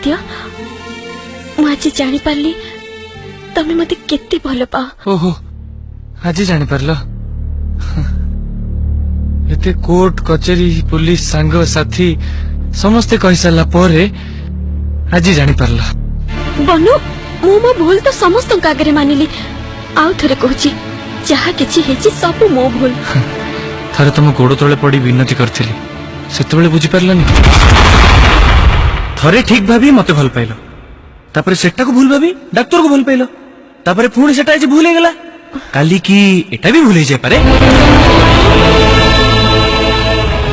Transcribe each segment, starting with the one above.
आदित्य मु आज जानी पारली तमे मते केते भल पाओ। ओहो आज जानी पारलो एते कोर्ट कचेरी पुलिस सांग साथी समस्ते कहि साला परे आज जानी पारलो। बनु मु मो भूल तो समस्त आगे मानिली आउ थरे कहूची जहा किछि हेची सब मो भूल। थारे तुम गोड़ तले पड़ी विनती करथिली सेतेबेले बुझी पारलानी। थरे ठीक भाभी मते भल पाइलो तापरे सेटा को भूल भाभी डाक्टर को भूल पाइलो तापरे पुणी सेटा आज भूल गला काली की एटा भी भूल जाय पारे।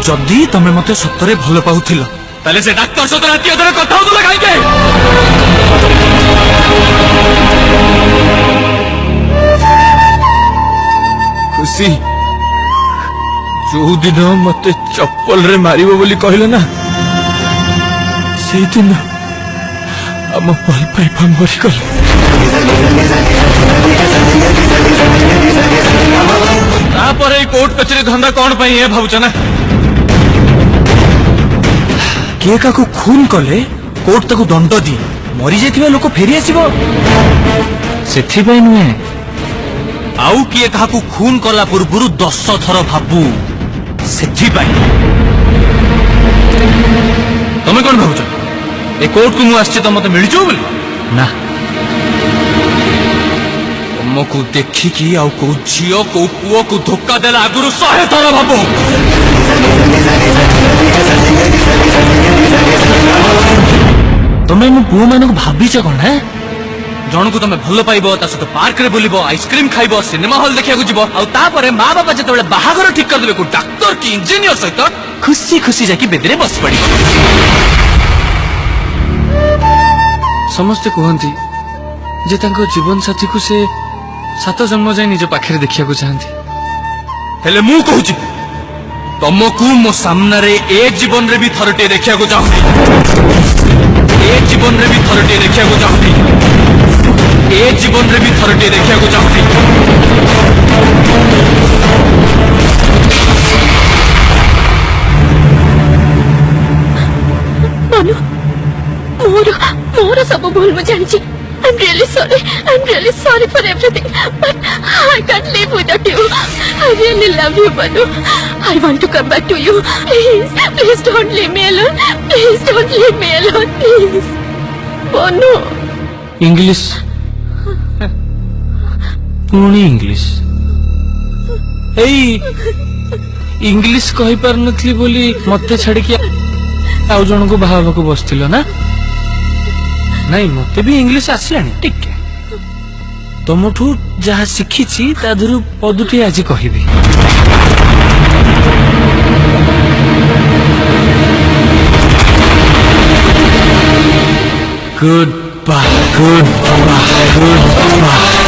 जदी तमे मते सत्तरे भल पाउथिलो ताले से डाक्टर सହିତ राती अधरे कथा होतला काई के। खुशी जो दिन मते चप्पल रे मारिबो बोली कहले ना से दिन आम भल पाइबा मरी गल। तापर कोर्ट कचेरी धंदा कौन पाई है भावुच ना किए का खून कले कोर्ट ताकू दंड दी मरी जाइथिबा लोक फेरी आसीबो सेथिबाई नुहे आउ किए काकू खून कला पूर्व 10 थर भाबू सेथिबाई। तमे कौन भावुच ए कोर्ट को मु आछे त मते मिलजो बोली ना तुमको देखिकी आउ को झियो को पुओ को धोखा देला आगुरु 100 थर भाबो। तमे मु पुओ मानक भाबिछ कोन है जन को तमे भल पाइबो ता सहित पार्क रे बुलिबो आइसक्रीम खाइबो सिनेमा हॉल देखिया को जिवो आ तापरे मां बाबा जतबेले बाहागर ठीक कर देबे को डॉक्टर की इंजीनियर सहित खुशी खुशी जाकी बेदरे बस पड़ी। समस्त कहती जे तांको जीवन साथी को से 7 जन्म जाए निज पाखे देखिया को चाहती हेले मु कहूची तुमको मो सामने रे ए जीवन रे भी थरटे देखिया को चाहती ए जीवन रे भी थरटे देखिया को चाहती ए जीवन रे भी थरटे देखिया को चाहती। मनु मोर सब भूल मु जानी I'm really sorry for everything but I can't live without you. I really love you Manu. I want to come back to you. Please don't leave me alone. Please don't leave me alone. Please Manu. English पुणी English English कही पार नथली बोली मते छाड़ी के आउ जन को बाहा को बसथिलो ना नहीं मते भी इंग्लिश आसलानी ठीक है तुमठू जहा शिखी ता धरु पदुटी आज कहबी। Good bye good bye good bye.